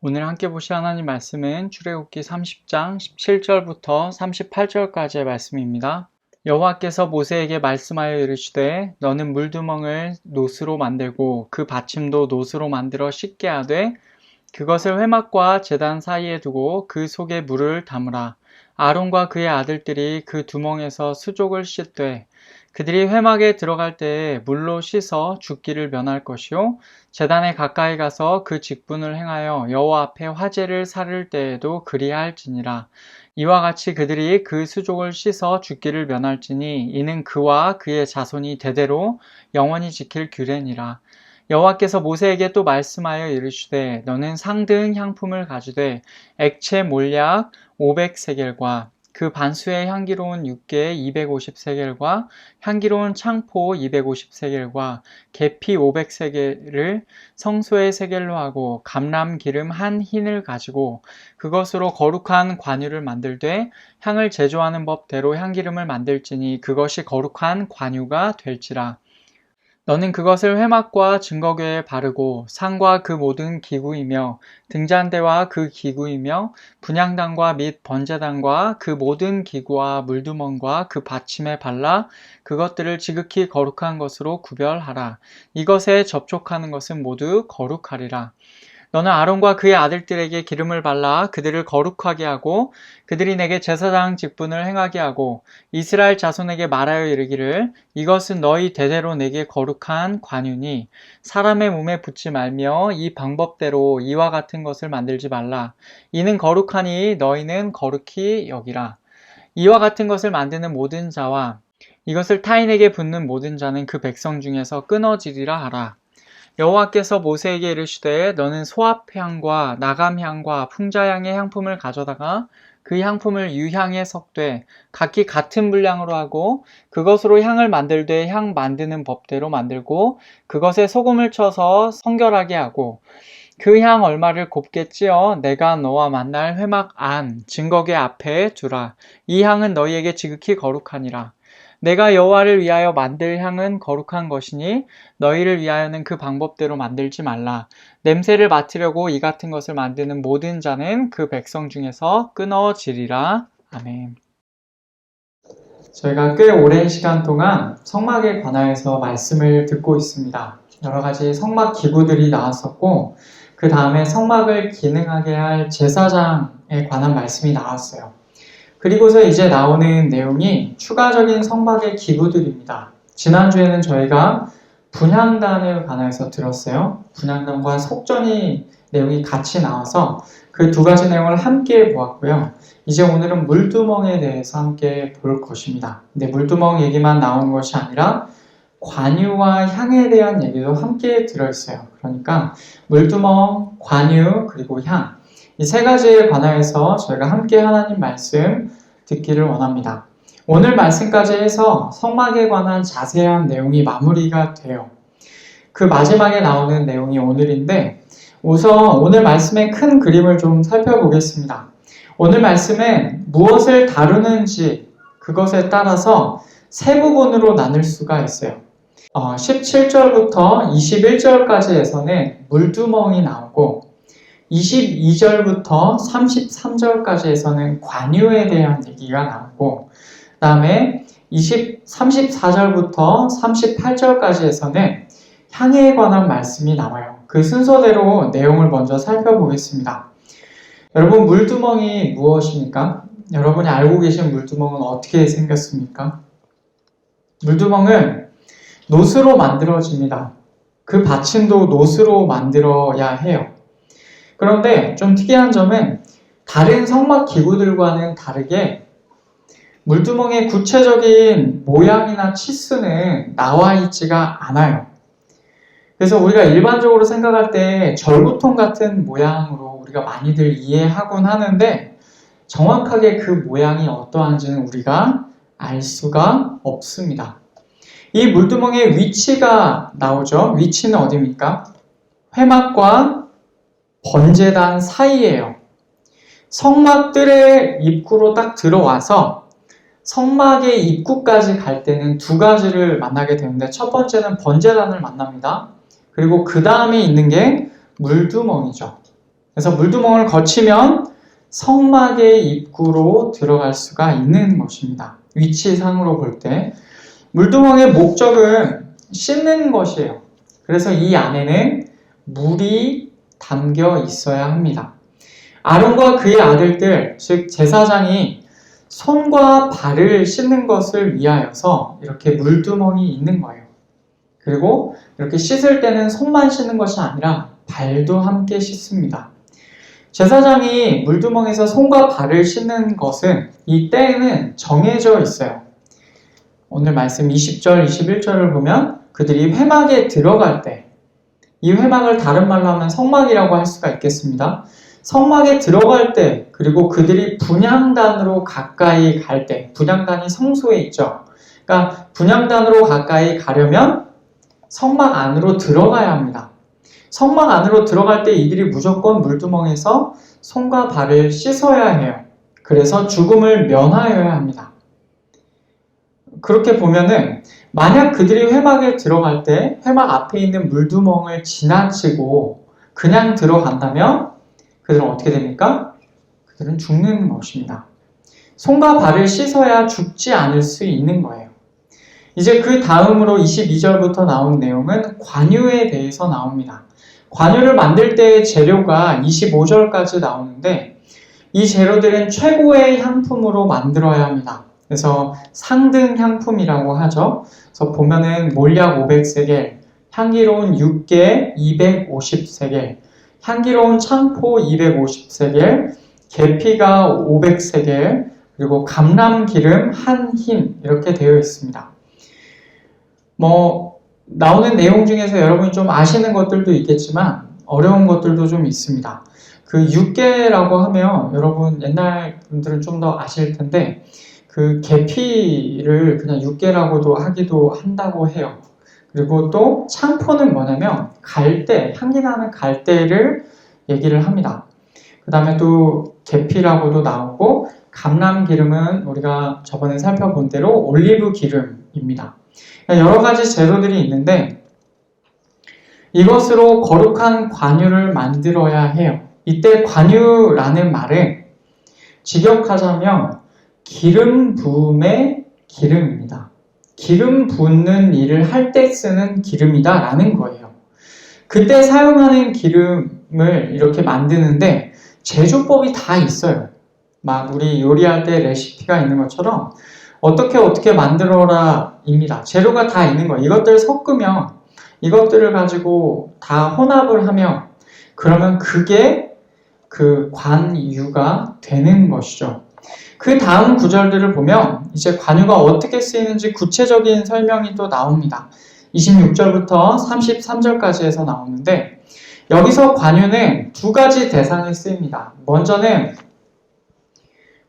오늘 함께 보실 하나님 말씀은 출애굽기 30장 17절부터 38절까지의 말씀입니다. 여호와께서 모세에게 말씀하여 이르시되 너는 물두멍을 노스로 만들고 그 받침도 노스로 만들어 씻게 하되 그것을 회막과 제단 사이에 두고 그 속에 물을 담으라. 아론과 그의 아들들이 그 두멍에서 수족을 씻되 그들이 회막에 들어갈 때에 물로 씻어 죽기를 면할 것이요 제단에 가까이 가서 그 직분을 행하여 여호와 앞에 화제를 사를 때에도 그리할지니라. 이와 같이 그들이 그 수족을 씻어 죽기를 면할지니 이는 그와 그의 자손이 대대로 영원히 지킬 규례니라. 여호와께서 모세에게 또 말씀하여 이르시되 너는 상등 향품을 가지되 액체 몰약 500세겔과 그 반수의 향기로운 육개 250세겔과 향기로운 창포 250세겔과 계피 500세겔을 성소의 세겔로 하고 감람 기름 한 흰을 가지고 그것으로 거룩한 관유를 만들되 향을 제조하는 법대로 향기름을 만들지니 그것이 거룩한 관유가 될지라. 너는 그것을 회막과 증거궤에 바르고 상과 그 모든 기구이며 등잔대와 그 기구이며 분향단과 및 번제단과 그 모든 기구와 물두멍과 그 받침에 발라 그것들을 지극히 거룩한 것으로 구별하라. 이것에 접촉하는 것은 모두 거룩하리라. 너는 아론과 그의 아들들에게 기름을 발라 그들을 거룩하게 하고 그들이 내게 제사장 직분을 행하게 하고 이스라엘 자손에게 말하여 이르기를 이것은 너희 대대로 내게 거룩한 관유니 사람의 몸에 붙지 말며 이 방법대로 이와 같은 것을 만들지 말라. 이는 거룩하니 너희는 거룩히 여기라. 이와 같은 것을 만드는 모든 자와 이것을 타인에게 붓는 모든 자는 그 백성 중에서 끊어지리라 하라. 여호와께서 모세에게 이르시되 너는 소합향과 나감향과 풍자향의 향품을 가져다가 그 향품을 유향에 섞되 각기 같은 분량으로 하고 그것으로 향을 만들되 향 만드는 법대로 만들고 그것에 소금을 쳐서 성결하게 하고 그 향 얼마를 곱게 찌어 내가 너와 만날 회막 안 증거궤 앞에 두라. 이 향은 너희에게 지극히 거룩하니라. 내가 여호와를 위하여 만들 향은 거룩한 것이니 너희를 위하여는 그 방법대로 만들지 말라. 냄새를 맡으려고 이 같은 것을 만드는 모든 자는 그 백성 중에서 끊어지리라. 아멘. 저희가 꽤 오랜 시간 동안 성막에 관하여서 말씀을 듣고 있습니다. 여러 가지 성막 기구들이 나왔었고 그 다음에 성막을 기능하게 할 제사장에 관한 말씀이 나왔어요. 그리고서 이제 나오는 내용이 추가적인 성막의 기구들입니다. 지난주에는 저희가 분향단에 관해서 들었어요. 분향단과 속전이 내용이 같이 나와서 그 두 가지 내용을 함께 보았고요. 이제 오늘은 물두멍에 대해서 함께 볼 것입니다. 근데 물두멍 얘기만 나오는 것이 아니라 관유와 향에 대한 얘기도 함께 들어있어요. 그러니까 물두멍, 관유, 그리고 향. 이 세 가지에 관하여서 저희가 함께 하나님 말씀 듣기를 원합니다. 오늘 말씀까지 해서 성막에 관한 자세한 내용이 마무리가 돼요. 그 마지막에 나오는 내용이 오늘인데 우선 오늘 말씀의 큰 그림을 좀 살펴보겠습니다. 오늘 말씀은 무엇을 다루는지 그것에 따라서 세 부분으로 나눌 수가 있어요. 17절부터 21절까지에서는 물두멍이 나오고 22절부터 33절까지에서는 관유에 대한 얘기가 나오고 그 다음에 34절부터 38절까지에서는 향에 관한 말씀이 나와요. 그 순서대로 내용을 먼저 살펴보겠습니다. 여러분, 물두멍이 무엇입니까? 여러분이 알고 계신 물두멍은 어떻게 생겼습니까? 물두멍은 노스로 만들어집니다. 그 받침도 노스로 만들어야 해요. 그런데 좀 특이한 점은 다른 성막 기구들과는 다르게 물두멍의 구체적인 모양이나 치수는 나와 있지가 않아요. 그래서 우리가 일반적으로 생각할 때 절구통 같은 모양으로 우리가 많이들 이해하곤 하는데 정확하게 그 모양이 어떠한지는 우리가 알 수가 없습니다. 이 물두멍의 위치가 나오죠. 위치는 어디입니까? 회막과 번제단 사이에요. 성막들의 입구로 딱 들어와서 성막의 입구까지 갈 때는 두 가지를 만나게 되는데 첫 번째는 번제단을 만납니다. 그리고 그 다음에 있는 게 물두멍이죠. 그래서 물두멍을 거치면 성막의 입구로 들어갈 수가 있는 것입니다. 위치상으로 볼 때 물두멍의 목적은 씻는 것이에요. 그래서 이 안에는 물이 담겨 있어야 합니다. 아론과 그의 아들들, 즉 제사장이 손과 발을 씻는 것을 위하여서 이렇게 물두멍이 있는 거예요. 그리고 이렇게 씻을 때는 손만 씻는 것이 아니라 발도 함께 씻습니다. 제사장이 물두멍에서 손과 발을 씻는 것은 이 때에는 정해져 있어요. 오늘 말씀 20절, 21절을 보면 그들이 회막에 들어갈 때, 이 회막을 다른 말로 하면 성막이라고 할 수가 있겠습니다. 성막에 들어갈 때, 그리고 그들이 분향단으로 가까이 갈 때, 분향단이 성소에 있죠. 그러니까 분향단으로 가까이 가려면 성막 안으로 들어가야 합니다. 성막 안으로 들어갈 때 이들이 무조건 물두멍에서 손과 발을 씻어야 해요. 그래서 죽음을 면하여야 합니다. 그렇게 보면은 만약 그들이 회막에 들어갈 때 회막 앞에 있는 물두멍을 지나치고 그냥 들어간다면 그들은 어떻게 됩니까? 그들은 죽는 것입니다. 손과 발을 씻어야 죽지 않을 수 있는 거예요. 이제 그 다음으로 22절부터 나온 내용은 관유에 대해서 나옵니다. 관유를 만들 때의 재료가 25절까지 나오는데 이 재료들은 최고의 향품으로 만들어야 합니다. 그래서 상등 향품이라고 하죠. 그래서 보면은 몰약 500세겔, 향기로운 육개 250세겔, 향기로운 창포 250세겔, 계피가 500세겔, 그리고 감람기름 한 흰 이렇게 되어 있습니다. 나오는 내용 중에서 여러분이 좀 아시는 것들도 있겠지만 어려운 것들도 좀 있습니다. 그 육개라고 하면 여러분 옛날 분들은 좀 더 아실 텐데 그 계피를 그냥 육개라고도 하기도 한다고 해요. 그리고 또 창포는 뭐냐면 갈대, 향기 나는 갈대를 얘기를 합니다. 그 다음에 또 계피라고도 나오고 감람기름은 우리가 저번에 살펴본 대로 올리브 기름입니다. 여러 가지 재료들이 있는데 이것으로 거룩한 관유를 만들어야 해요. 이때 관유라는 말은 직역하자면 기름 부음의 기름입니다. 기름 붓는 일을 할 때 쓰는 기름이다 라는 거예요. 그때 사용하는 기름을 이렇게 만드는데 제조법이 다 있어요. 막 우리 요리할 때 레시피가 있는 것처럼 어떻게 만들어라 입니다. 재료가 다 있는 거예요. 이것들 섞으면 이것들을 가지고 다 혼합을 하면 그러면 그게 그 관유가 되는 것이죠. 그 다음 구절들을 보면 이제 관유가 어떻게 쓰이는지 구체적인 설명이 또 나옵니다. 26절부터 33절까지 해서 나오는데 여기서 관유는 두 가지 대상에 쓰입니다. 먼저는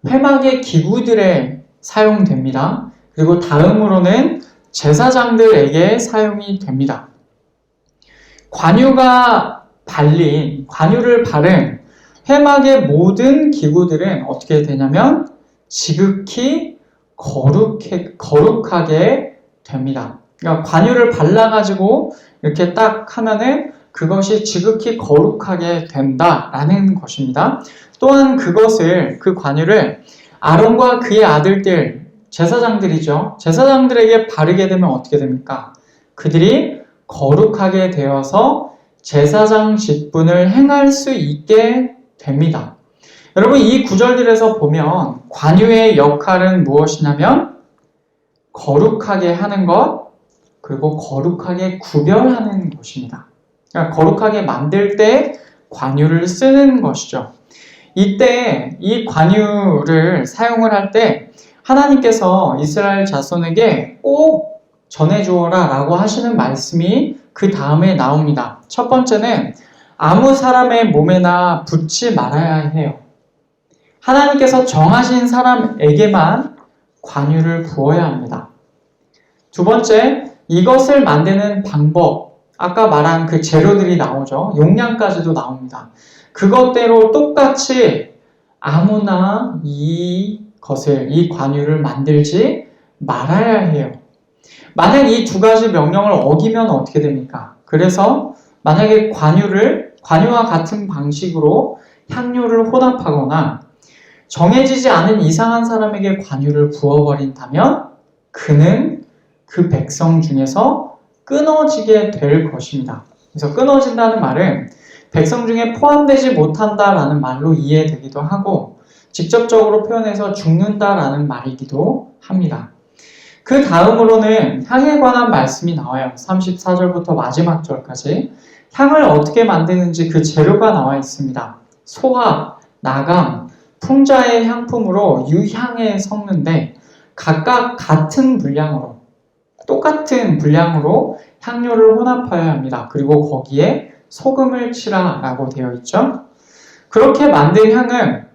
회막의 기구들에 사용됩니다. 그리고 다음으로는 제사장들에게 사용이 됩니다. 관유를 바른 회막의 모든 기구들은 어떻게 되냐면 지극히 거룩하게 됩니다. 그러니까 관유를 발라가지고 이렇게 딱 하면은 그것이 지극히 거룩하게 된다라는 것입니다. 또한 그 관유를 아론과 그의 아들들, 제사장들이죠. 제사장들에게 바르게 되면 어떻게 됩니까? 그들이 거룩하게 되어서 제사장 직분을 행할 수 있게 됩니다. 여러분 이 구절들에서 보면 관유의 역할은 무엇이냐면 거룩하게 하는 것, 그리고 거룩하게 구별하는 것입니다. 그러니까 거룩하게 만들 때 관유를 쓰는 것이죠. 이때 이 관유를 사용을 할 때 하나님께서 이스라엘 자손에게 꼭 전해주어라 라고 하시는 말씀이 그 다음에 나옵니다. 첫 번째는 아무 사람의 몸에나 붓지 말아야 해요. 하나님께서 정하신 사람에게만 관유를 부어야 합니다. 두 번째, 이것을 만드는 방법, 아까 말한 그 재료들이 나오죠. 용량까지도 나옵니다. 그것대로 똑같이 아무나 이 관유를 만들지 말아야 해요. 만약 이 두 가지 명령을 어기면 어떻게 됩니까? 그래서 만약에 관유를 관유와 같은 방식으로 향료를 혼합하거나 정해지지 않은 이상한 사람에게 관유를 부어버린다면 그는 그 백성 중에서 끊어지게 될 것입니다. 그래서 끊어진다는 말은 백성 중에 포함되지 못한다라는 말로 이해되기도 하고 직접적으로 표현해서 죽는다라는 말이기도 합니다. 그 다음으로는 향에 관한 말씀이 나와요. 34절부터 마지막 절까지 향을 어떻게 만드는지 그 재료가 나와 있습니다. 소화, 나감, 풍자의 향품으로 유향에 섞는데 각각 같은 분량으로 똑같은 분량으로 향료를 혼합하여야 합니다. 그리고 거기에 소금을 치라라고 되어 있죠. 그렇게 만든 향은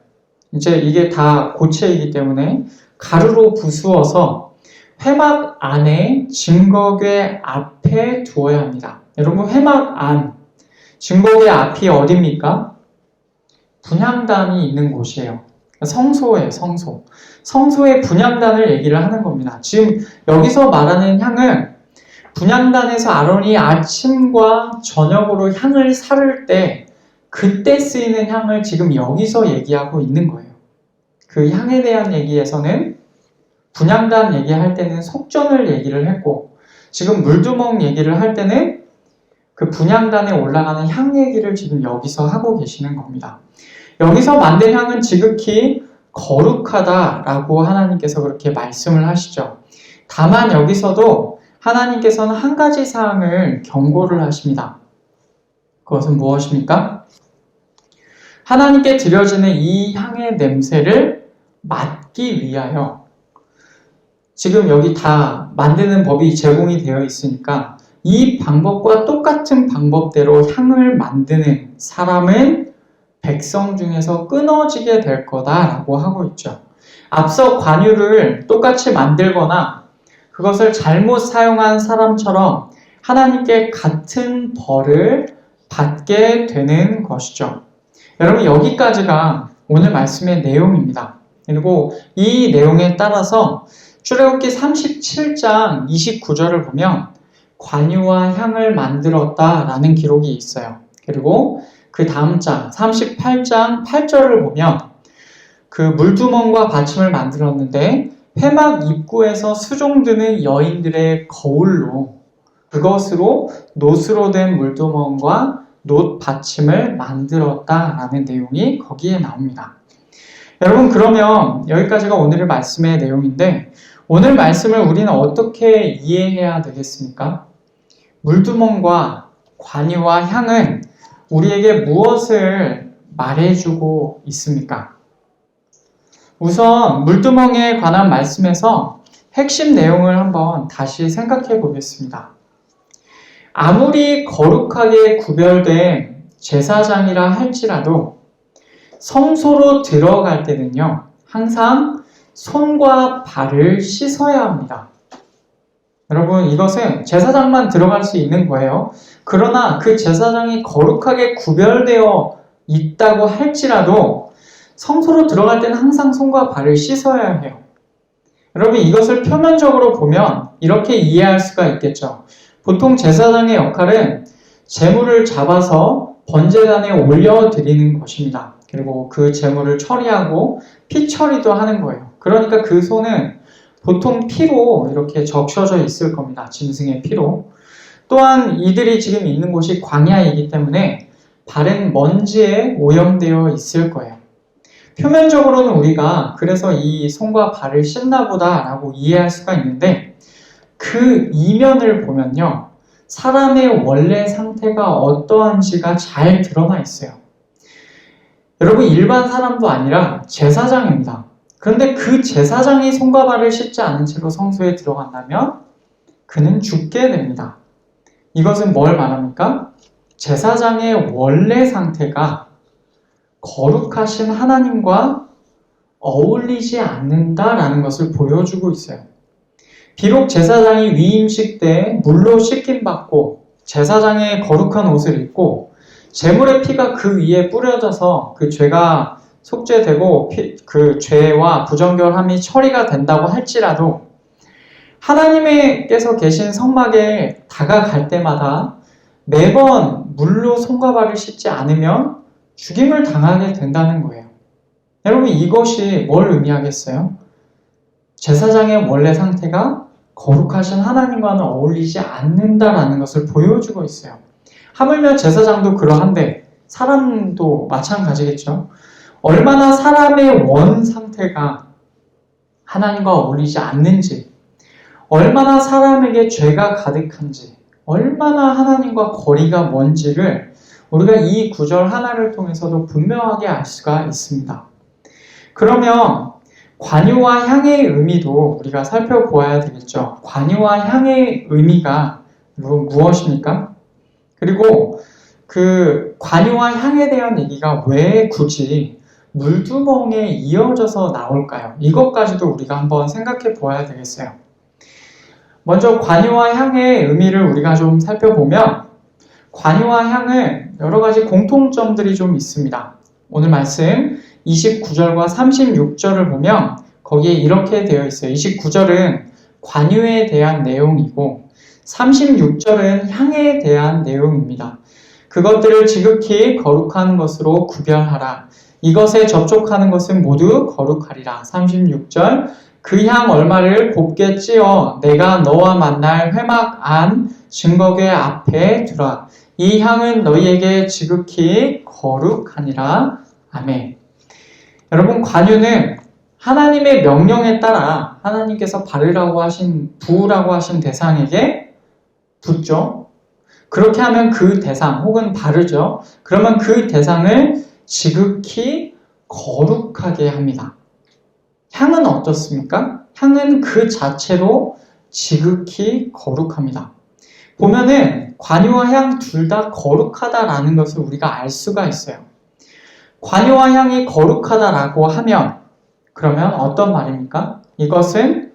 이제 이게 다 고체이기 때문에 가루로 부수어서 회막 안에 증거궤 앞에 두어야 합니다. 여러분 회막 안, 증거궤 앞이 어디입니까? 분향단이 있는 곳이에요. 성소예요, 성소. 성소의 분향단을 얘기를 하는 겁니다. 지금 여기서 말하는 향은 분향단에서 아론이 아침과 저녁으로 향을 사를 때 그때 쓰이는 향을 지금 여기서 얘기하고 있는 거예요. 그 향에 대한 얘기에서는 분향단 얘기할 때는 속전을 얘기를 했고 지금 물두멍 얘기를 할 때는 그 분향단에 올라가는 향 얘기를 지금 여기서 하고 계시는 겁니다. 여기서 만든 향은 지극히 거룩하다라고 하나님께서 그렇게 말씀을 하시죠. 다만 여기서도 하나님께서는 한 가지 사항을 경고를 하십니다. 그것은 무엇입니까? 하나님께 드려지는 이 향의 냄새를 맡기 위하여 지금 여기 다 만드는 법이 제공이 되어 있으니까 이 방법과 똑같은 방법대로 향을 만드는 사람은 백성 중에서 끊어지게 될 거다라고 하고 있죠. 앞서 관유를 똑같이 만들거나 그것을 잘못 사용한 사람처럼 하나님께 같은 벌을 받게 되는 것이죠. 여러분 여기까지가 오늘 말씀의 내용입니다. 그리고 이 내용에 따라서 출애굽기 37장 29절을 보면 관유와 향을 만들었다라는 기록이 있어요. 그리고 그 다음 장 38장 8절을 보면 그 물두멍과 받침을 만들었는데 회막 입구에서 수종드는 여인들의 거울로 그것으로 놋으로 된 물두멍과 놋 받침을 만들었다라는 내용이 거기에 나옵니다. 여러분 그러면 여기까지가 오늘의 말씀의 내용인데 오늘 말씀을 우리는 어떻게 이해해야 되겠습니까? 물두멍과 관유와 향은 우리에게 무엇을 말해주고 있습니까? 우선 물두멍에 관한 말씀에서 핵심 내용을 한번 다시 생각해 보겠습니다. 아무리 거룩하게 구별된 제사장이라 할지라도 성소로 들어갈 때는요, 항상 손과 발을 씻어야 합니다. 여러분, 이것은 제사장만 들어갈 수 있는 거예요. 그러나 그 제사장이 거룩하게 구별되어 있다고 할지라도 성소로 들어갈 때는 항상 손과 발을 씻어야 해요. 여러분, 이것을 표면적으로 보면 이렇게 이해할 수가 있겠죠. 보통 제사장의 역할은 제물을 잡아서 번제단에 올려드리는 것입니다. 그리고 그 제물을 처리하고 피 처리도 하는 거예요. 그러니까 그 손은 보통 피로 이렇게 적셔져 있을 겁니다. 짐승의 피로. 또한 이들이 지금 있는 곳이 광야이기 때문에 발은 먼지에 오염되어 있을 거예요. 표면적으로는 우리가 그래서 이 손과 발을 씻나 보다 라고 이해할 수가 있는데 그 이면을 보면요. 사람의 원래 상태가 어떠한지가 잘 드러나 있어요. 여러분 일반 사람도 아니라 제사장입니다. 그런데 그 제사장이 손과 발을 씻지 않은 채로 성소에 들어간다면 그는 죽게 됩니다. 이것은 뭘 말합니까? 제사장의 원래 상태가 거룩하신 하나님과 어울리지 않는다라는 것을 보여주고 있어요. 비록 제사장이 위임식 때 물로 씻김받고 제사장의 거룩한 옷을 입고 제물의 피가 그 위에 뿌려져서 그 죄가 속죄되고 그 죄와 부정결함이 처리가 된다고 할지라도 하나님께서 계신 성막에 다가갈 때마다 매번 물로 손과 발을 씻지 않으면 죽임을 당하게 된다는 거예요. 여러분, 이것이 뭘 의미하겠어요? 제사장의 원래 상태가 거룩하신 하나님과는 어울리지 않는다라는 것을 보여주고 있어요. 하물며 제사장도 그러한데 사람도 마찬가지겠죠. 얼마나 사람의 원 상태가 하나님과 어울리지 않는지, 얼마나 사람에게 죄가 가득한지, 얼마나 하나님과 거리가 먼지를 우리가 이 구절 하나를 통해서도 분명하게 알 수가 있습니다. 그러면 관유와 향의 의미도 우리가 살펴보아야 되겠죠. 관유와 향의 의미가 무엇입니까? 그리고 그 관유와 향에 대한 얘기가 왜 굳이 물두멍에 이어져서 나올까요? 이것까지도 우리가 한번 생각해 보아야 되겠어요. 먼저 관유와 향의 의미를 우리가 좀 살펴보면 관유와 향은 여러 가지 공통점들이 좀 있습니다. 오늘 말씀 29절과 36절을 보면 거기에 이렇게 되어 있어요. 29절은 관유에 대한 내용이고 36절은 향에 대한 내용입니다. 그것들을 지극히 거룩한 것으로 구별하라. 이것에 접촉하는 것은 모두 거룩하리라. 36절 그 향 얼마를 곱게 찌어 내가 너와 만날 회막 안 증거궤 앞에 두라. 이 향은 너희에게 지극히 거룩하니라. 아멘. 여러분, 관유는 하나님의 명령에 따라 하나님께서 바르라고 하신, 부으라고 하신 대상에게 붓죠. 그렇게 하면 그 대상 혹은 바르죠. 그러면 그 대상을 지극히 거룩하게 합니다. 향은 어떻습니까? 향은 그 자체로 지극히 거룩합니다. 보면은 관유와 향 둘 다 거룩하다라는 것을 우리가 알 수가 있어요. 관유와 향이 거룩하다라고 하면 그러면 어떤 말입니까? 이것은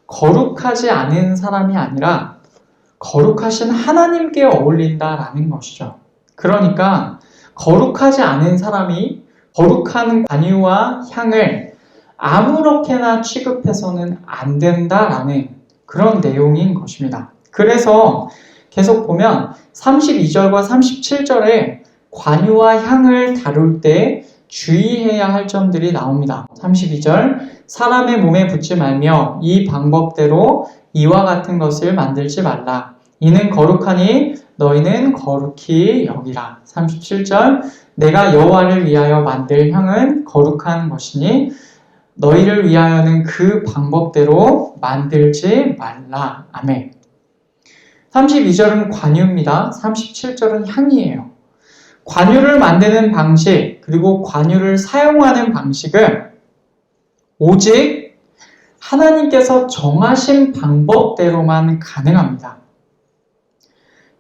거룩하지 않은 사람이 아니라 거룩하신 하나님께 어울린다라는 것이죠. 그러니까 거룩하지 않은 사람이 거룩한 관유와 향을 아무렇게나 취급해서는 안 된다라는 그런 내용인 것입니다. 그래서 계속 보면 32절과 37절에 관유와 향을 다룰 때 주의해야 할 점들이 나옵니다. 32절 사람의 몸에 붓지 말며 이 방법대로 이와 같은 것을 만들지 말라. 이는 거룩하니 너희는 거룩히 여기라. 37절 내가 여호와를 위하여 만들 향은 거룩한 것이니 너희를 위하여는 그 방법대로 만들지 말라. 아멘. 32절은 관유입니다. 37절은 향이에요. 관유를 만드는 방식, 그리고 관유를 사용하는 방식은 오직 하나님께서 정하신 방법대로만 가능합니다.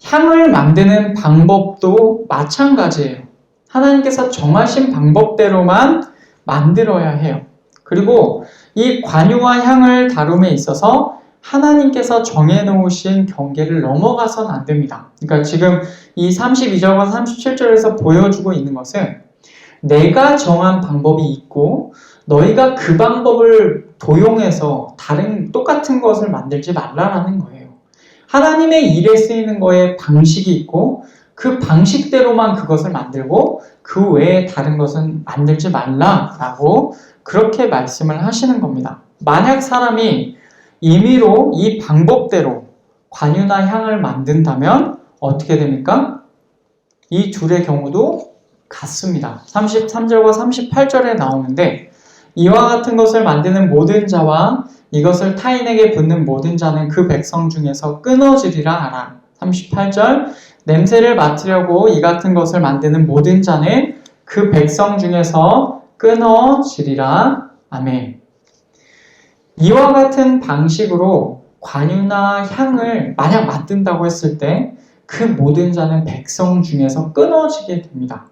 향을 만드는 방법도 마찬가지예요. 하나님께서 정하신 방법대로만 만들어야 해요. 그리고 이 관유와 향을 다룸에 있어서 하나님께서 정해놓으신 경계를 넘어가서는 안 됩니다. 그러니까 지금 이 32절과 37절에서 보여주고 있는 것은 내가 정한 방법이 있고 너희가 그 방법을 도용해서 다른 똑같은 것을 만들지 말라라는 거예요. 하나님의 일에 쓰이는 거에 방식이 있고 그 방식대로만 그것을 만들고 그 외에 다른 것은 만들지 말라라고 그렇게 말씀을 하시는 겁니다. 만약 사람이 임의로 이 방법대로 관유나 향을 만든다면 어떻게 됩니까? 이 둘의 경우도 같습니다. 33절과 38절에 나오는데 이와 같은 것을 만드는 모든 자와 이것을 타인에게 붓는 모든 자는 그 백성 중에서 끊어지리라 하라. 38절 냄새를 맡으려고 이 같은 것을 만드는 모든 자는 그 백성 중에서 끊어지리라. 아멘. 이와 같은 방식으로 관유나 향을 만약 만든다고 했을 때 그 모든 자는 백성 중에서 끊어지게 됩니다.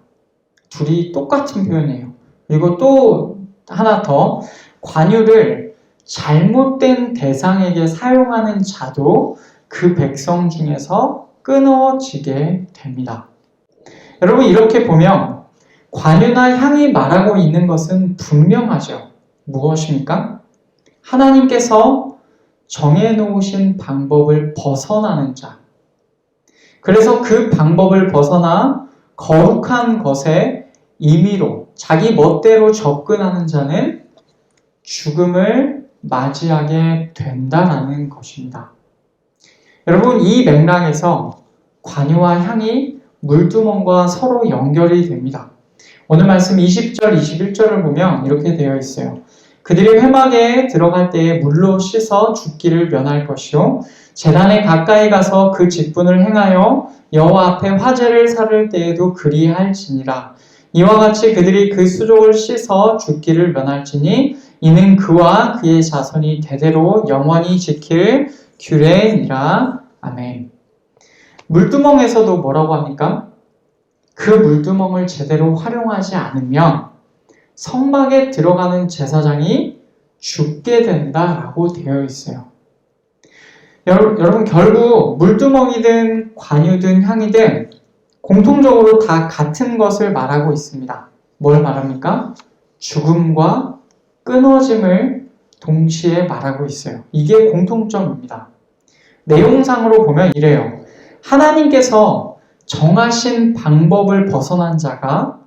둘이 똑같은 표현이에요. 그리고 또 하나 더, 관유를 잘못된 대상에게 사용하는 자도 그 백성 중에서 끊어지게 됩니다. 여러분, 이렇게 보면 관유나 향이 말하고 있는 것은 분명하죠. 무엇입니까? 하나님께서 정해놓으신 방법을 벗어나는 자, 그래서 그 방법을 벗어나 거룩한 것에 임의로 자기 멋대로 접근하는 자는 죽음을 맞이하게 된다라는 것입니다. 여러분, 이 맥락에서 관유와 향이 물두멍과 서로 연결이 됩니다. 오늘 말씀 20절, 21절을 보면 이렇게 되어 있어요. 그들이 회막에 들어갈 때에 물로 씻어 죽기를 면할 것이요 제단에 가까이 가서 그 직분을 행하여 여호와 앞에 화제를 살을 때에도 그리할지니라. 이와 같이 그들이 그 수족을 씻어 죽기를 면할지니 이는 그와 그의 자손이 대대로 영원히 지킬 규례니라. 아멘. 물두멍에서도 뭐라고 합니까? 그 물두멍을 제대로 활용하지 않으면 성막에 들어가는 제사장이 죽게 된다라고 되어 있어요. 여러분, 결국 물두멍이든 관유든 향이든 공통적으로 다 같은 것을 말하고 있습니다. 뭘 말합니까? 죽음과 끊어짐을 동시에 말하고 있어요. 이게 공통점입니다. 내용상으로 보면 이래요. 하나님께서 정하신 방법을 벗어난 자가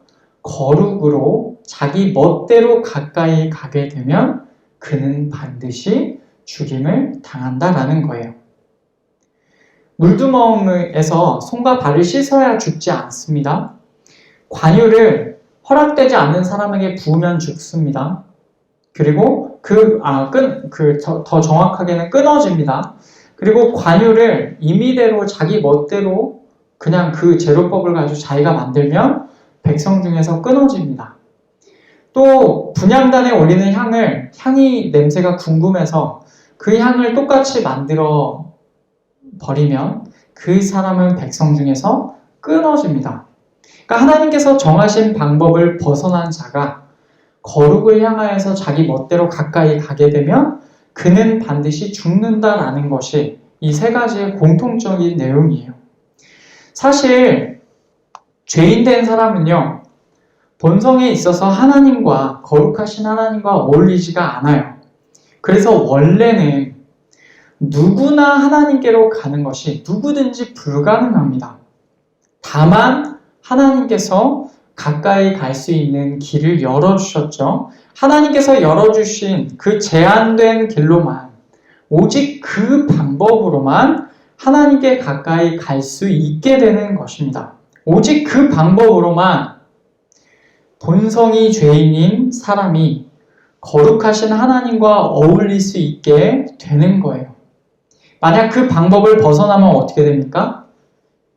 거룩으로 자기 멋대로 가까이 가게 되면 그는 반드시 죽임을 당한다라는 거예요. 물두멍에서 손과 발을 씻어야 죽지 않습니다. 관유를 허락되지 않는 사람에게 부으면 죽습니다. 그리고 더 정확하게는 끊어집니다. 그리고 관유를 임의대로 자기 멋대로 그냥 그 제로법을 가지고 자기가 만들면 백성 중에서 끊어집니다. 또 분향단에 올리는 향이 냄새가 궁금해서 그 향을 똑같이 만들어 버리면 그 사람은 백성 중에서 끊어집니다. 그러니까 하나님께서 정하신 방법을 벗어난 자가 거룩을 향하여서 자기 멋대로 가까이 가게 되면 그는 반드시 죽는다라는 것이 이 세 가지의 공통적인 내용이에요. 사실 죄인된 사람은요, 본성에 있어서 하나님과 거룩하신 하나님과 어울리지가 않아요. 그래서 원래는 누구나 하나님께로 가는 것이 누구든지 불가능합니다. 다만 하나님께서 가까이 갈 수 있는 길을 열어주셨죠. 하나님께서 열어주신 그 제한된 길로만, 오직 그 방법으로만 하나님께 가까이 갈 수 있게 되는 것입니다. 오직 그 방법으로만 본성이 죄인인 사람이 거룩하신 하나님과 어울릴 수 있게 되는 거예요. 만약 그 방법을 벗어나면 어떻게 됩니까?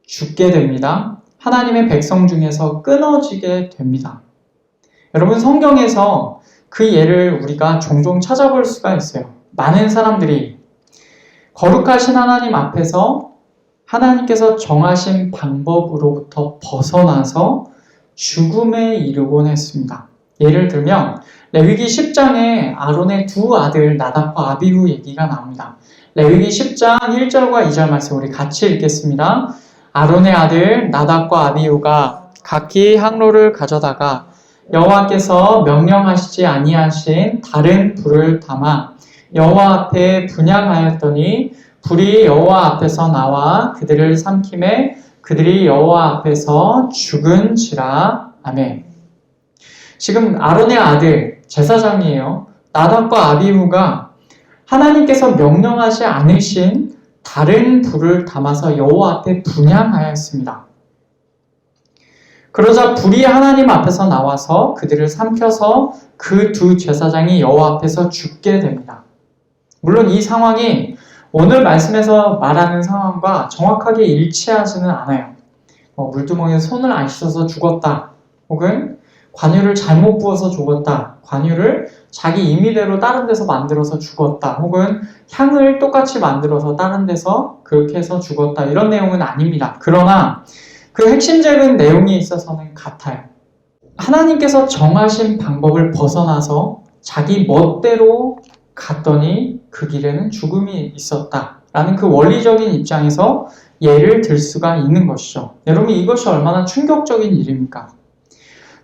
죽게 됩니다. 하나님의 백성 중에서 끊어지게 됩니다. 여러분, 성경에서 그 예를 우리가 종종 찾아볼 수가 있어요. 많은 사람들이 거룩하신 하나님 앞에서 하나님께서 정하신 방법으로부터 벗어나서 죽음에 이르곤 했습니다. 예를 들면 레위기 10장에 아론의 두 아들 나답과 아비후 얘기가 나옵니다. 레위기 10장 1절과 2절 말씀 우리 같이 읽겠습니다. 아론의 아들 나답과 아비후가 각기 향로를 가져다가 여호와께서 명령하시지 아니하신 다른 불을 담아 여호와 앞에 분향하였더니 불이 여호와 앞에서 나와 그들을 삼킴에 그들이 여호와 앞에서 죽은지라. 아멘. 지금 아론의 아들 제사장이에요. 나답과 아비후가 하나님께서 명령하지 않으신 다른 불을 담아서 여호와 앞에 분향하였습니다. 그러자 불이 하나님 앞에서 나와서 그들을 삼켜서 그 두 제사장이 여호와 앞에서 죽게 됩니다. 물론 이 상황이 오늘 말씀에서 말하는 상황과 정확하게 일치하지는 않아요. 물두멍에서 손을 안 씻어서 죽었다. 혹은 관유를 잘못 부어서 죽었다. 관유를 자기 임의대로 다른 데서 만들어서 죽었다. 혹은 향을 똑같이 만들어서 다른 데서 그렇게 해서 죽었다. 이런 내용은 아닙니다. 그러나 그 핵심적인 내용이 있어서는 같아요. 하나님께서 정하신 방법을 벗어나서 자기 멋대로 갔더니 그 길에는 죽음이 있었다라는 그 원리적인 입장에서 예를 들 수가 있는 것이죠. 여러분, 이것이 얼마나 충격적인 일입니까?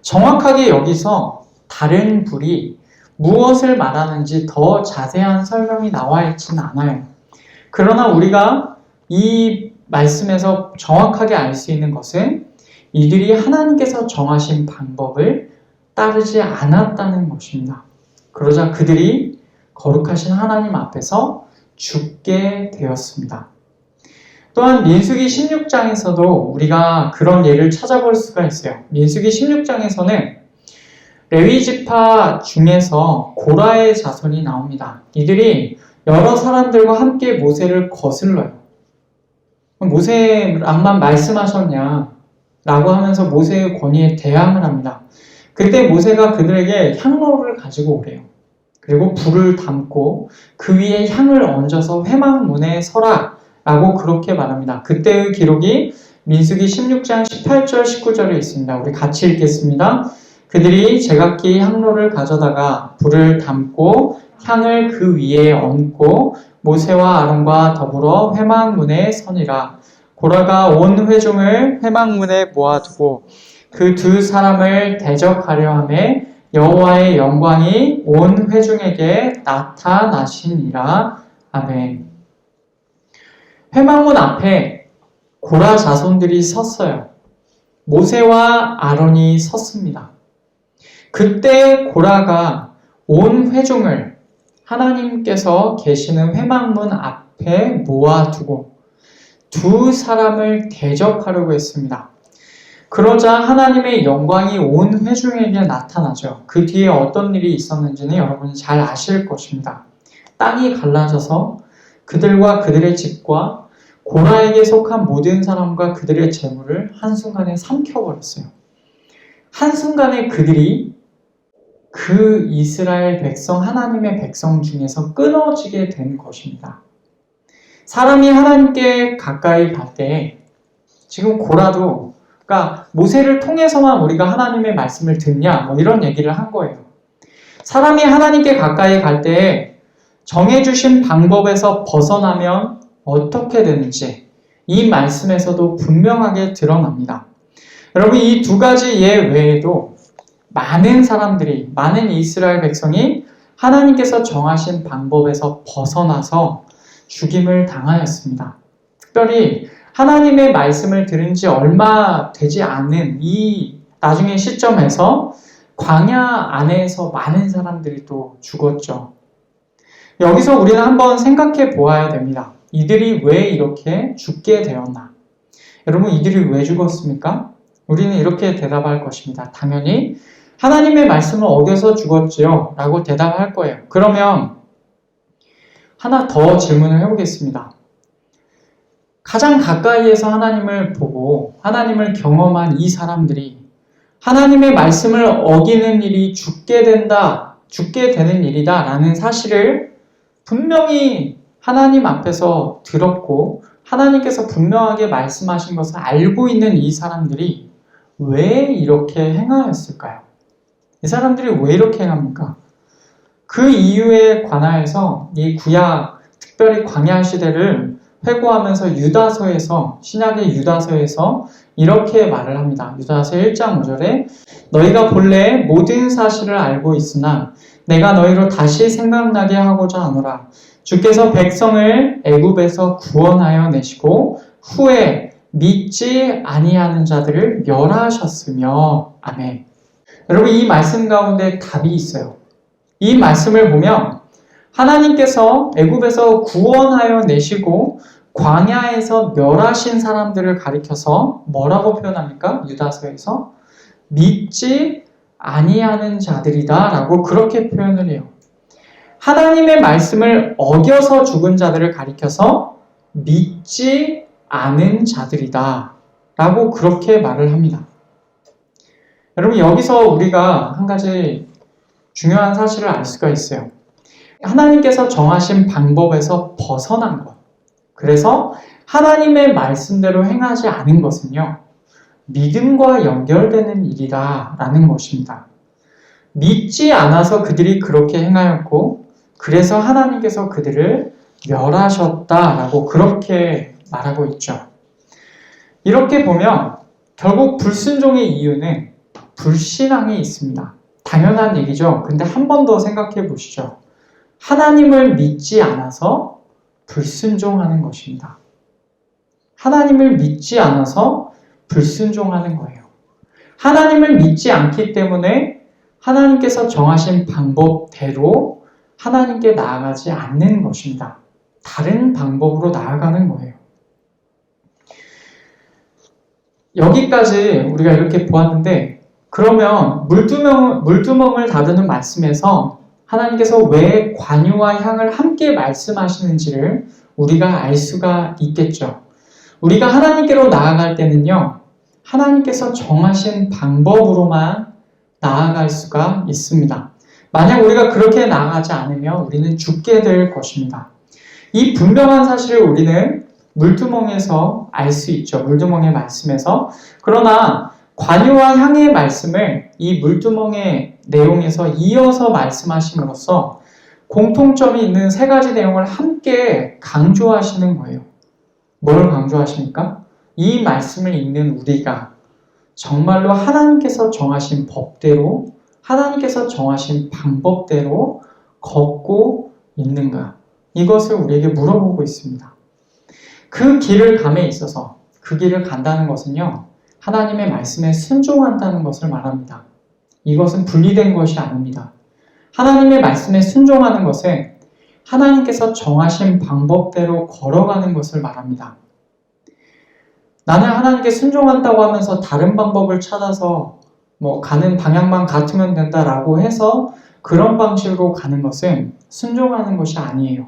정확하게 여기서 다른 불이 무엇을 말하는지 더 자세한 설명이 나와 있지는 않아요. 그러나 우리가 이 말씀에서 정확하게 알 수 있는 것은 이들이 하나님께서 정하신 방법을 따르지 않았다는 것입니다. 그러자 그들이 거룩하신 하나님 앞에서 죽게 되었습니다. 또한 민수기 16장에서도 우리가 그런 예를 찾아볼 수가 있어요. 민수기 16장에서는 레위 지파 중에서 고라의 자손이 나옵니다. 이들이 여러 사람들과 함께 모세를 거슬러요. 모세랑만 말씀하셨냐? 라고 하면서 모세의 권위에 대항을 합니다. 그때 모세가 그들에게 향로를 가지고 오래요. 그리고 불을 담고 그 위에 향을 얹어서 회막문에 서라 라고 그렇게 말합니다. 그때의 기록이 민수기 16장 18절 19절에 있습니다. 우리 같이 읽겠습니다. 그들이 제각기 향로를 가져다가 불을 담고 향을 그 위에 얹고 모세와 아론과 더불어 회막문에 서니라. 고라가 온 회중을 회막문에 모아두고 그 두 사람을 대적하려 하매 여호와의 영광이 온 회중에게 나타나시니라. 아멘. 회막문 앞에 고라 자손들이 섰어요. 모세와 아론이 섰습니다. 그때 고라가 온 회중을 하나님께서 계시는 회막문 앞에 모아두고 두 사람을 대적하려고 했습니다. 그러자 하나님의 영광이 온 회중에게 나타나죠. 그 뒤에 어떤 일이 있었는지는 여러분이 잘 아실 것입니다. 땅이 갈라져서 그들과 그들의 집과 고라에게 속한 모든 사람과 그들의 재물을 한순간에 삼켜버렸어요. 한순간에 그들이 그 이스라엘 백성, 하나님의 백성 중에서 끊어지게 된 것입니다. 사람이 하나님께 가까이 갈 때 지금 고라도 그러니까 모세를 통해서만 우리가 하나님의 말씀을 듣냐 뭐 이런 얘기를 한 거예요. 사람이 하나님께 가까이 갈 때 정해주신 방법에서 벗어나면 어떻게 되는지 이 말씀에서도 분명하게 드러납니다. 여러분 이 두 가지 예 외에도 많은 사람들이 많은 이스라엘 백성이 하나님께서 정하신 방법에서 벗어나서 죽임을 당하였습니다. 특별히 하나님의 말씀을 들은 지 얼마 되지 않은 이 나중의 시점에서 광야 안에서 많은 사람들이 또 죽었죠. 여기서 우리는 한번 생각해 보아야 됩니다. 이들이 왜 이렇게 죽게 되었나? 여러분 이들이 왜 죽었습니까? 우리는 이렇게 대답할 것입니다. 당연히 하나님의 말씀을 어겨서 죽었지요 라고 대답할 거예요. 그러면 하나 더 질문을 해보겠습니다. 가장 가까이에서 하나님을 보고 하나님을 경험한 이 사람들이 하나님의 말씀을 어기는 일이 죽게 되는 일이다 라는 사실을 분명히 하나님 앞에서 들었고 하나님께서 분명하게 말씀하신 것을 알고 있는 이 사람들이 왜 이렇게 행하였을까요? 이 사람들이 왜 이렇게 행합니까? 그 이유에 관하여서 이 구약, 특별히 광야 시대를 회고하면서 유다서에서 신약의 유다서에서 이렇게 말을 합니다. 유다서 1장 5절에 너희가 본래 모든 사실을 알고 있으나 내가 너희로 다시 생각나게 하고자 하노라. 주께서 백성을 애굽에서 구원하여 내시고 후에 믿지 아니하는 자들을 멸하셨으며 아멘. 여러분 이 말씀 가운데 답이 있어요. 이 말씀을 보면 하나님께서 애굽에서 구원하여 내시고 광야에서 멸하신 사람들을 가리켜서 뭐라고 표현합니까? 유다서에서 믿지 아니하는 자들이다 라고 그렇게 표현을 해요. 하나님의 말씀을 어겨서 죽은 자들을 가리켜서 믿지 않은 자들이다 라고 그렇게 말을 합니다. 여러분 여기서 우리가 한 가지 중요한 사실을 알 수가 있어요. 하나님께서 정하신 방법에서 벗어난 것. 그래서 하나님의 말씀대로 행하지 않은 것은요. 믿음과 연결되는 일이다 라는 것입니다. 믿지 않아서 그들이 그렇게 행하였고 그래서 하나님께서 그들을 멸하셨다라고 그렇게 말하고 있죠. 이렇게 보면 결국 불순종의 이유는 불신앙이 있습니다. 당연한 얘기죠. 근데 한 번 더 생각해 보시죠. 하나님을 믿지 않아서 불순종하는 것입니다. 하나님을 믿지 않아서 불순종하는 거예요. 하나님을 믿지 않기 때문에 하나님께서 정하신 방법대로 하나님께 나아가지 않는 것입니다. 다른 방법으로 나아가는 거예요. 여기까지 우리가 이렇게 보았는데, 그러면 물두멍을 다루는 말씀에서 하나님께서 왜 관유와 향을 함께 말씀하시는지를 우리가 알 수가 있겠죠. 우리가 하나님께로 나아갈 때는요, 하나님께서 정하신 방법으로만 나아갈 수가 있습니다. 만약 우리가 그렇게 나아가지 않으면 우리는 죽게 될 것입니다. 이 분명한 사실을 우리는 물두멍에서 알 수 있죠. 물두멍의 말씀에서. 그러나 관유와 향의 말씀을 이 물두멍의 내용에서 이어서 말씀하심으로써 공통점이 있는 세 가지 내용을 함께 강조하시는 거예요. 뭘 강조하십니까? 이 말씀을 읽는 우리가 정말로 하나님께서 정하신 법대로, 하나님께서 정하신 방법대로 걷고 있는가? 이것을 우리에게 물어보고 있습니다. 그 길을 감에 있어서, 그 길을 간다는 것은요, 하나님의 말씀에 순종한다는 것을 말합니다. 이것은 분리된 것이 아닙니다. 하나님의 말씀에 순종하는 것은 하나님께서 정하신 방법대로 걸어가는 것을 말합니다. 나는 하나님께 순종한다고 하면서 다른 방법을 찾아서 가는 방향만 같으면 된다라고 해서 그런 방식으로 가는 것은 순종하는 것이 아니에요.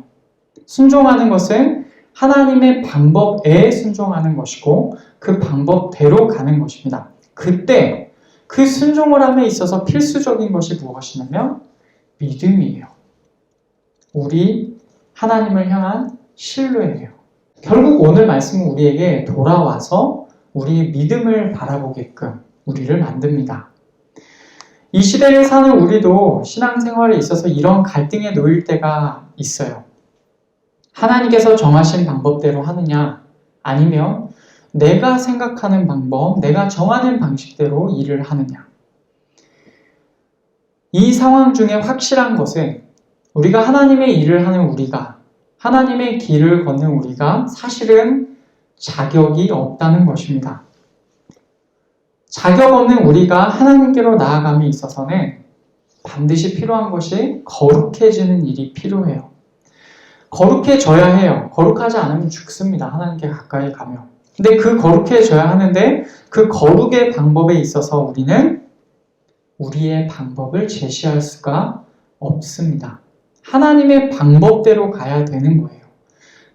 순종하는 것은 하나님의 방법에 순종하는 것이고 그 방법대로 가는 것입니다. 그때 그 순종을 함에 있어서 필수적인 것이 무엇이냐면 믿음이에요. 우리 하나님을 향한 신뢰예요. 결국 오늘 말씀은 우리에게 돌아와서 우리의 믿음을 바라보게끔 우리를 만듭니다. 이 시대에 사는 우리도 신앙생활에 있어서 이런 갈등에 놓일 때가 있어요. 하나님께서 정하신 방법대로 하느냐, 아니면 내가 생각하는 방법, 내가 정하는 방식대로 일을 하느냐. 이 상황 중에 확실한 것은 우리가 하나님의 일을 하는 우리가, 하나님의 길을 걷는 우리가 사실은 자격이 없다는 것입니다. 자격 없는 우리가 하나님께로 나아감에 있어서는 반드시 필요한 것이 거룩해지는 일이 필요해요. 거룩해져야 해요. 거룩하지 않으면 죽습니다. 하나님께 가까이 가면. 근데 그 거룩해져야 하는데 그 거룩의 방법에 있어서 우리는 우리의 방법을 제시할 수가 없습니다. 하나님의 방법대로 가야 되는 거예요.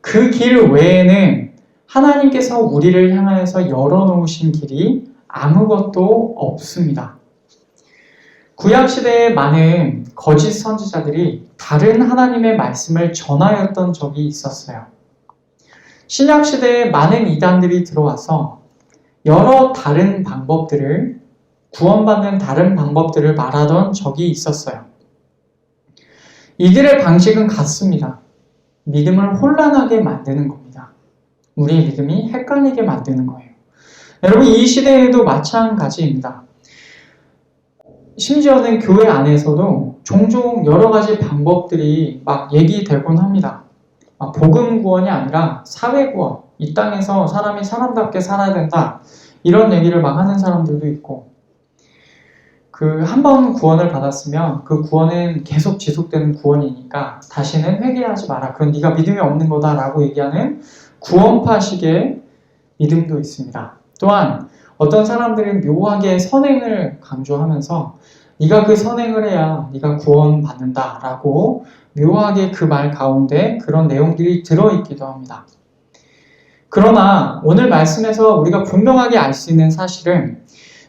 그 길 외에는 하나님께서 우리를 향하여서 열어놓으신 길이 아무것도 없습니다. 구약시대에 많은 거짓 선지자들이 다른 하나님의 말씀을 전하였던 적이 있었어요. 신약시대에 많은 이단들이 들어와서 여러 다른 방법들을, 구원받는 다른 방법들을 말하던 적이 있었어요. 이들의 방식은 같습니다. 믿음을 혼란하게 만드는 겁니다. 우리의 믿음이 헷갈리게 만드는 거예요. 여러분, 이 시대에도 마찬가지입니다. 심지어는 교회 안에서도 종종 여러 가지 방법들이 막 얘기되곤 합니다. 복음 구원이 아니라 사회 구원, 이 땅에서 사람이 사람답게 살아야 된다, 이런 얘기를 막 하는 사람들도 있고, 한 번 구원을 받았으면 그 구원은 계속 지속되는 구원이니까 다시는 회개하지 마라, 그건 네가 믿음이 없는 거다라고 얘기하는 구원파식의 믿음도 있습니다. 또한 어떤 사람들은 묘하게 선행을 강조하면서 네가 그 선행을 해야 네가 구원받는다 라고 묘하게 그 말 가운데 그런 내용들이 들어있기도 합니다. 그러나 오늘 말씀에서 우리가 분명하게 알 수 있는 사실은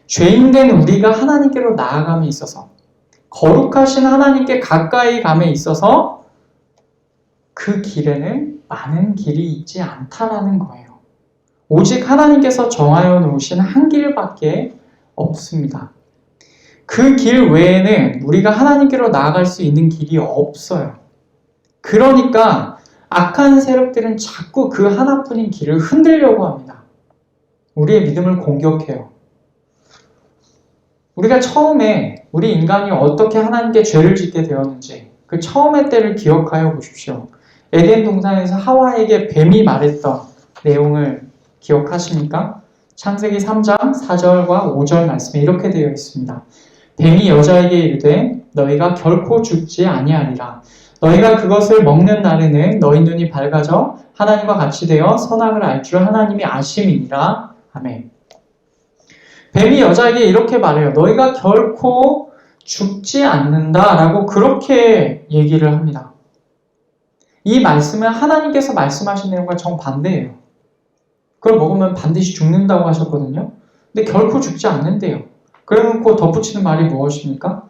죄인된 우리가 하나님께로 나아감에 있어서, 거룩하신 하나님께 가까이 감에 있어서 그 길에는 많은 길이 있지 않다라는 거예요. 오직 하나님께서 정하여 놓으신 한 길밖에 없습니다. 그 길 외에는 우리가 하나님께로 나아갈 수 있는 길이 없어요. 그러니까 악한 세력들은 자꾸 그 하나뿐인 길을 흔들려고 합니다. 우리의 믿음을 공격해요. 우리가 처음에 우리 인간이 어떻게 하나님께 죄를 짓게 되었는지 그 처음의 때를 기억하여 보십시오. 에덴 동산에서 하와에게 뱀이 말했던 내용을 기억하십니까? 창세기 3장 4절과 5절 말씀에 이렇게 되어 있습니다. 뱀이 여자에게 이르되 너희가 결코 죽지 아니하리라. 너희가 그것을 먹는 날에는 너희 눈이 밝아져 하나님과 같이 되어 선악을 알 줄 하나님이 아심이니라. 아멘. 뱀이 여자에게 이렇게 말해요. 너희가 결코 죽지 않는다라고 그렇게 얘기를 합니다. 이 말씀은 하나님께서 말씀하신 내용과 정반대예요. 그걸 먹으면 반드시 죽는다고 하셨거든요. 근데 결코 죽지 않는데요. 그래놓고 덧붙이는 말이 무엇입니까?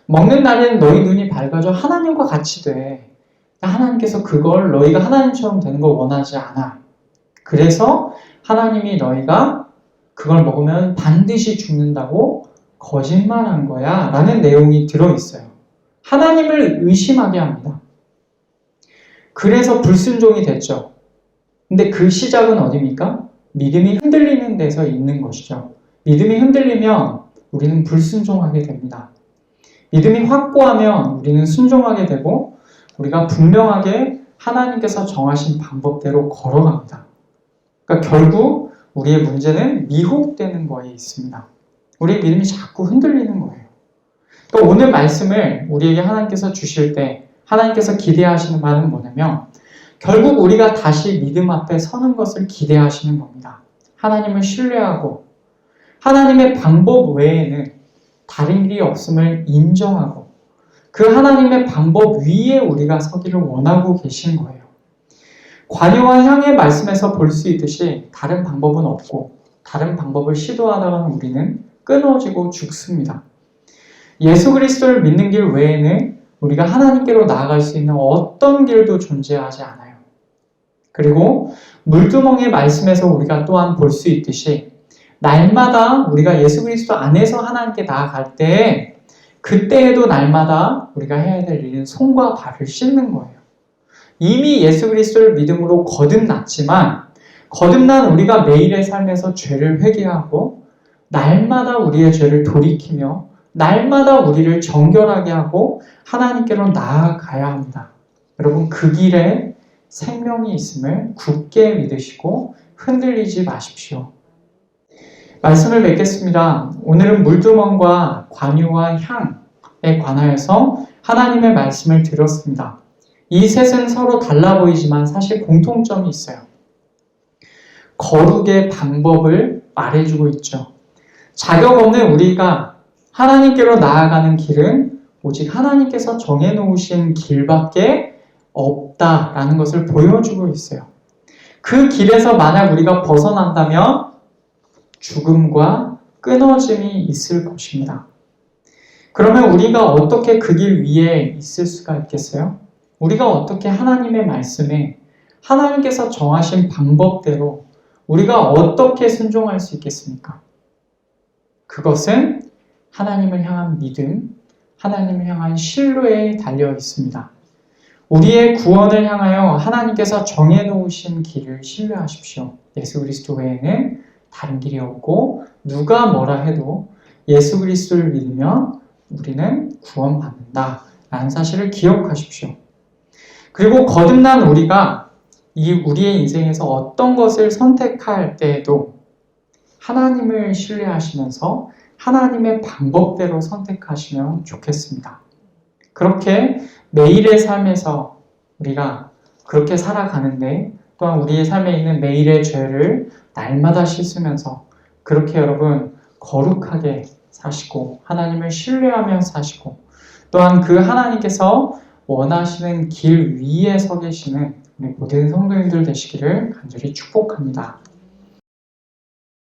먹는 날에는 너희 눈이 밝아져 하나님과 같이 돼. 하나님께서 그걸 너희가 하나님처럼 되는 걸 원하지 않아. 그래서 하나님이 너희가 그걸 먹으면 반드시 죽는다고 거짓말한 거야 라는 내용이 들어있어요. 하나님을 의심하게 합니다. 그래서 불순종이 됐죠. 근데 그 시작은 어디입니까? 믿음이 흔들리는 데서 있는 것이죠. 믿음이 흔들리면 우리는 불순종하게 됩니다. 믿음이 확고하면 우리는 순종하게 되고 우리가 분명하게 하나님께서 정하신 방법대로 걸어갑니다. 그러니까 결국 우리의 문제는 미혹되는 거에 있습니다. 우리의 믿음이 자꾸 흔들리는 거예요. 그러니까 오늘 말씀을 우리에게 하나님께서 주실 때 하나님께서 기대하시는 바는 뭐냐면 결국 우리가 다시 믿음 앞에 서는 것을 기대하시는 겁니다. 하나님을 신뢰하고 하나님의 방법 외에는 다른 길이 없음을 인정하고 그 하나님의 방법 위에 우리가 서기를 원하고 계신 거예요. 관유와 향의 말씀에서 볼 수 있듯이 다른 방법은 없고 다른 방법을 시도하다가는 우리는 끊어지고 죽습니다. 예수 그리스도를 믿는 길 외에는 우리가 하나님께로 나아갈 수 있는 어떤 길도 존재하지 않아요. 그리고 물두멍의 말씀에서 우리가 또한 볼 수 있듯이 날마다 우리가 예수 그리스도 안에서 하나님께 나아갈 때 그때에도 날마다 우리가 해야 될 일은 손과 발을 씻는 거예요. 이미 예수 그리스도를 믿음으로 거듭났지만 거듭난 우리가 매일의 삶에서 죄를 회개하고 날마다 우리의 죄를 돌이키며 날마다 우리를 정결하게 하고 하나님께로 나아가야 합니다. 여러분 그 길에 생명이 있음을 굳게 믿으시고 흔들리지 마십시오. 말씀을 맺겠습니다. 오늘은 물두멍과 관유와 향에 관하여서 하나님의 말씀을 들었습니다. 이 셋은 서로 달라 보이지만 사실 공통점이 있어요. 거룩의 방법을 말해주고 있죠. 자격 없는 우리가 하나님께로 나아가는 길은 오직 하나님께서 정해놓으신 길밖에 없다라는 것을 보여주고 있어요. 그 길에서 만약 우리가 벗어난다면 죽음과 끊어짐이 있을 것입니다. 그러면 우리가 어떻게 그 길 위에 있을 수가 있겠어요? 우리가 어떻게 하나님의 말씀에 하나님께서 정하신 방법대로 우리가 어떻게 순종할 수 있겠습니까? 그것은 하나님을 향한 믿음, 하나님을 향한 신뢰에 달려 있습니다. 우리의 구원을 향하여 하나님께서 정해놓으신 길을 신뢰하십시오. 예수 그리스도 외에는 다른 길이 없고 누가 뭐라 해도 예수 그리스도를 믿으면 우리는 구원받는다 라는 사실을 기억하십시오. 그리고 거듭난 우리가 우리의 인생에서 어떤 것을 선택할 때에도 하나님을 신뢰하시면서 하나님의 방법대로 선택하시면 좋겠습니다. 그렇게 매일의 삶에서 우리가 그렇게 살아가는데 또한 우리의 삶에 있는 매일의 죄를 날마다 씻으면서 그렇게 여러분 거룩하게 사시고 하나님을 신뢰하며 사시고 또한 그 하나님께서 원하시는 길 위에 서 계시는 우리 모든 성도님들 되시기를 간절히 축복합니다.